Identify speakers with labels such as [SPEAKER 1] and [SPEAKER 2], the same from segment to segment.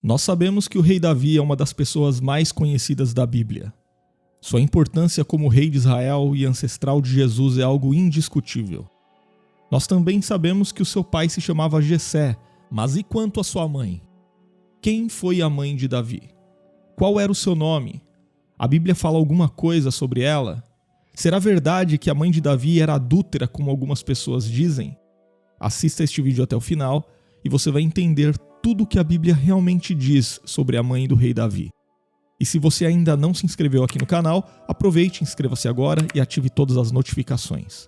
[SPEAKER 1] Nós sabemos que o rei Davi é uma das pessoas mais conhecidas da Bíblia. Sua importância como rei de Israel e ancestral de Jesus é algo indiscutível. Nós também sabemos que o seu pai se chamava Jessé, mas e quanto à sua mãe? Quem foi a mãe de Davi? Qual era o seu nome? A Bíblia fala alguma coisa sobre ela? Será verdade que a mãe de Davi era adúltera, como algumas pessoas dizem? Assista este vídeo até o final e você vai entender tudo o que a Bíblia realmente diz sobre a mãe do rei Davi. E se você ainda não se inscreveu aqui no canal, aproveite, inscreva-se agora e ative todas as notificações.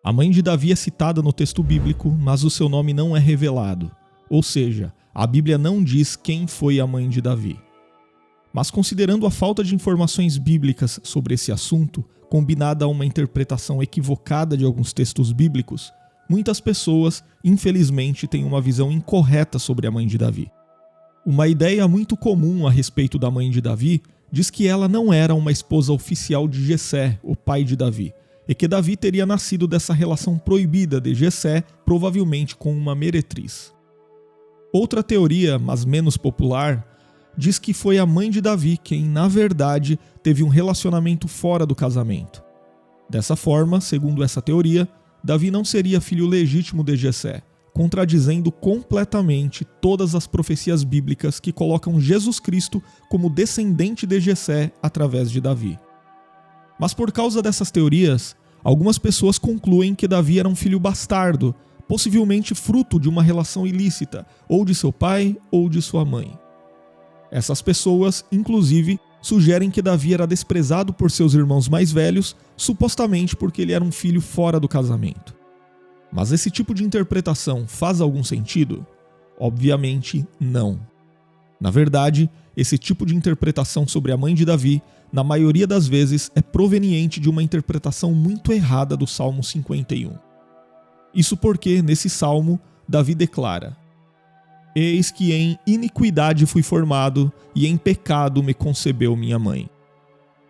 [SPEAKER 1] A mãe de Davi é citada no texto bíblico, mas o seu nome não é revelado. Ou seja, a Bíblia não diz quem foi a mãe de Davi. Mas considerando a falta de informações bíblicas sobre esse assunto, combinada a uma interpretação equivocada de alguns textos bíblicos, muitas pessoas, infelizmente, têm uma visão incorreta sobre a mãe de Davi. Uma ideia muito comum a respeito da mãe de Davi diz que ela não era uma esposa oficial de Jessé, o pai de Davi, e que Davi teria nascido dessa relação proibida de Jessé, provavelmente com uma meretriz. Outra teoria, mas menos popular, diz que foi a mãe de Davi quem, na verdade, teve um relacionamento fora do casamento. Dessa forma, segundo essa teoria, Davi não seria filho legítimo de Jessé, contradizendo completamente todas as profecias bíblicas que colocam Jesus Cristo como descendente de Jessé através de Davi. Mas por causa dessas teorias, algumas pessoas concluem que Davi era um filho bastardo, possivelmente fruto de uma relação ilícita, ou de seu pai ou de sua mãe. Essas pessoas, inclusive, sugerem que Davi era desprezado por seus irmãos mais velhos, supostamente porque ele era um filho fora do casamento. Mas esse tipo de interpretação faz algum sentido? Obviamente não. Na verdade, esse tipo de interpretação sobre a mãe de Davi, na maioria das vezes, é proveniente de uma interpretação muito errada do Salmo 51. Isso porque, nesse salmo, Davi declara: "Eis que em iniquidade fui formado, e em pecado me concebeu minha mãe."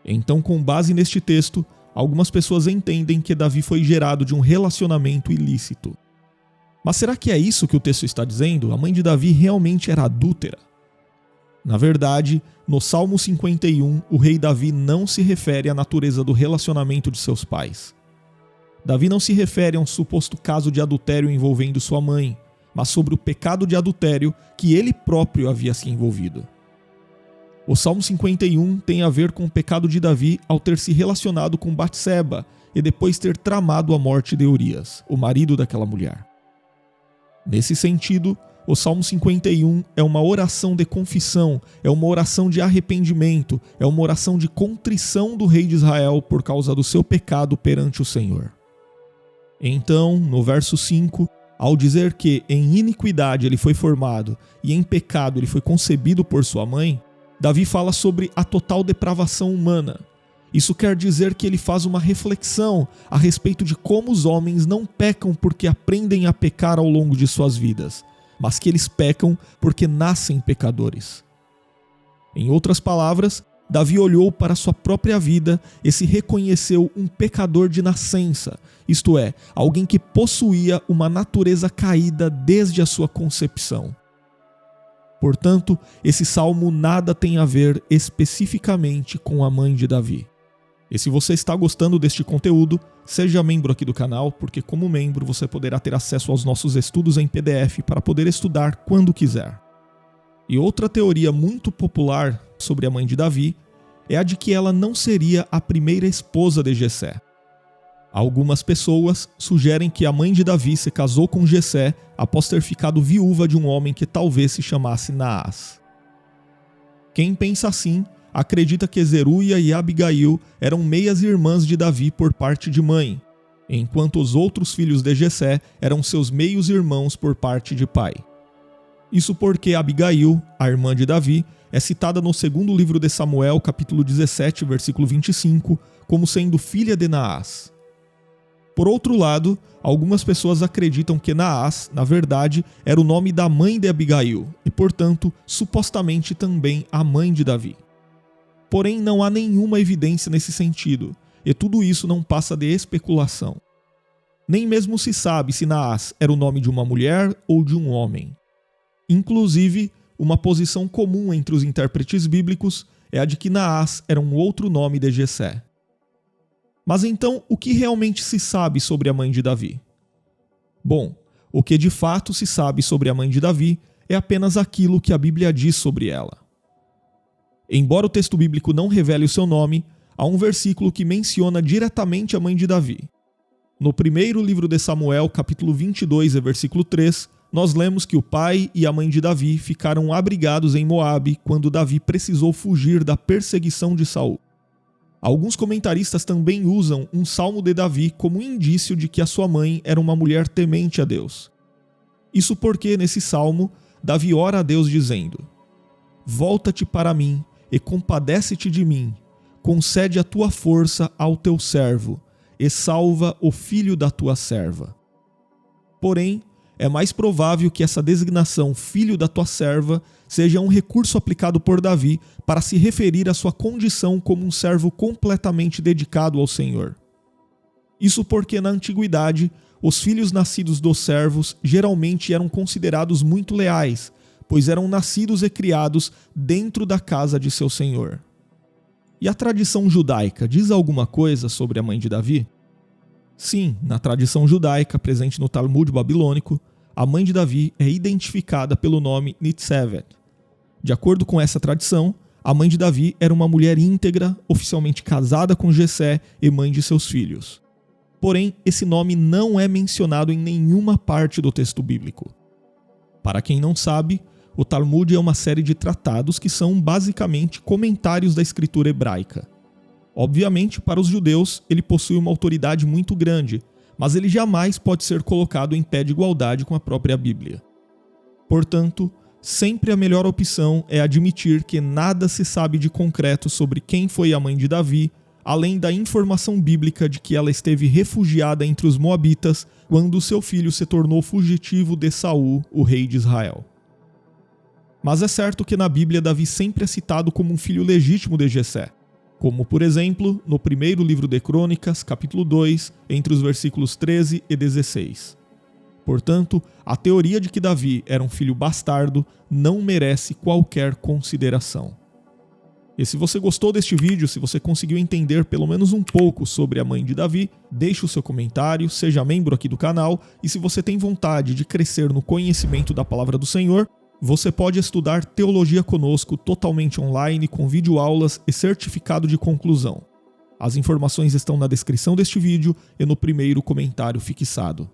[SPEAKER 1] Então, com base neste texto, algumas pessoas entendem que Davi foi gerado de um relacionamento ilícito. Mas será que é isso que o texto está dizendo? A mãe de Davi realmente era adúltera? Na verdade, no Salmo 51, o rei Davi não se refere à natureza do relacionamento de seus pais. Davi não se refere a um suposto caso de adultério envolvendo sua mãe, mas sobre o pecado de adultério que ele próprio havia se envolvido. O Salmo 51 tem a ver com o pecado de Davi ao ter se relacionado com Batseba e depois ter tramado a morte de Urias, o marido daquela mulher. Nesse sentido, o Salmo 51 é uma oração de confissão, é uma oração de arrependimento, é uma oração de contrição do rei de Israel por causa do seu pecado perante o Senhor. Então, no verso 5, ao dizer que em iniquidade ele foi formado e em pecado ele foi concebido por sua mãe, Davi fala sobre a total depravação humana. Isso quer dizer que ele faz uma reflexão a respeito de como os homens não pecam porque aprendem a pecar ao longo de suas vidas, mas que eles pecam porque nascem pecadores. Em outras palavras, Davi olhou para sua própria vida e se reconheceu um pecador de nascença, isto é, alguém que possuía uma natureza caída desde a sua concepção. Portanto, esse salmo nada tem a ver especificamente com a mãe de Davi. E se você está gostando deste conteúdo, seja membro aqui do canal, porque como membro você poderá ter acesso aos nossos estudos em PDF para poder estudar quando quiser. E outra teoria muito popular sobre a mãe de Davi é a de que ela não seria a primeira esposa de Jessé. Algumas pessoas sugerem que a mãe de Davi se casou com Jessé após ter ficado viúva de um homem que talvez se chamasse Naás. Quem pensa assim acredita que Zeruia e Abigail eram meias-irmãs de Davi por parte de mãe, enquanto os outros filhos de Jessé eram seus meios-irmãos por parte de pai. Isso porque Abigail, a irmã de Davi, é citada no segundo livro de Samuel, capítulo 17, versículo 25, como sendo filha de Naás. Por outro lado, algumas pessoas acreditam que Naás, na verdade, era o nome da mãe de Abigail e, portanto, supostamente também a mãe de Davi. Porém, não há nenhuma evidência nesse sentido, e tudo isso não passa de especulação. Nem mesmo se sabe se Naás era o nome de uma mulher ou de um homem. Inclusive, uma posição comum entre os intérpretes bíblicos é a de que Naás era um outro nome de Jessé. Mas então, o que realmente se sabe sobre a mãe de Davi? Bom, o que de fato se sabe sobre a mãe de Davi é apenas aquilo que a Bíblia diz sobre ela. Embora o texto bíblico não revele o seu nome, há um versículo que menciona diretamente a mãe de Davi. No primeiro livro de Samuel, capítulo 22, versículo 3, nós lemos que o pai e a mãe de Davi ficaram abrigados em Moabe quando Davi precisou fugir da perseguição de Saul. Alguns comentaristas também usam um salmo de Davi como indício de que a sua mãe era uma mulher temente a Deus. Isso porque, nesse salmo, Davi ora a Deus dizendo: "Volta-te para mim e compadece-te de mim, concede a tua força ao teu servo, e salva o filho da tua serva." Porém, é mais provável que essa designação filho da tua serva seja um recurso aplicado por Davi para se referir à sua condição como um servo completamente dedicado ao Senhor. Isso porque na antiguidade, os filhos nascidos dos servos geralmente eram considerados muito leais, pois eram nascidos e criados dentro da casa de seu senhor. E a tradição judaica diz alguma coisa sobre a mãe de Davi? Sim, na tradição judaica presente no Talmud babilônico, a mãe de Davi é identificada pelo nome Nitzevet. De acordo com essa tradição, a mãe de Davi era uma mulher íntegra, oficialmente casada com Jessé e mãe de seus filhos. Porém, esse nome não é mencionado em nenhuma parte do texto bíblico. Para quem não sabe, o Talmud é uma série de tratados que são basicamente comentários da escritura hebraica. Obviamente, para os judeus, ele possui uma autoridade muito grande, mas ele jamais pode ser colocado em pé de igualdade com a própria Bíblia. Portanto, sempre a melhor opção é admitir que nada se sabe de concreto sobre quem foi a mãe de Davi, além da informação bíblica de que ela esteve refugiada entre os moabitas quando seu filho se tornou fugitivo de Saul, o rei de Israel. Mas é certo que na Bíblia Davi sempre é citado como um filho legítimo de Jessé, como, por exemplo, no primeiro livro de Crônicas, capítulo 2, entre os versículos 13 e 16. Portanto, a teoria de que Davi era um filho bastardo não merece qualquer consideração. E se você gostou deste vídeo, se você conseguiu entender pelo menos um pouco sobre a mãe de Davi, deixe o seu comentário, seja membro aqui do canal, e se você tem vontade de crescer no conhecimento da palavra do Senhor, você pode estudar teologia conosco totalmente online, com videoaulas e certificado de conclusão. As informações estão na descrição deste vídeo e no primeiro comentário fixado.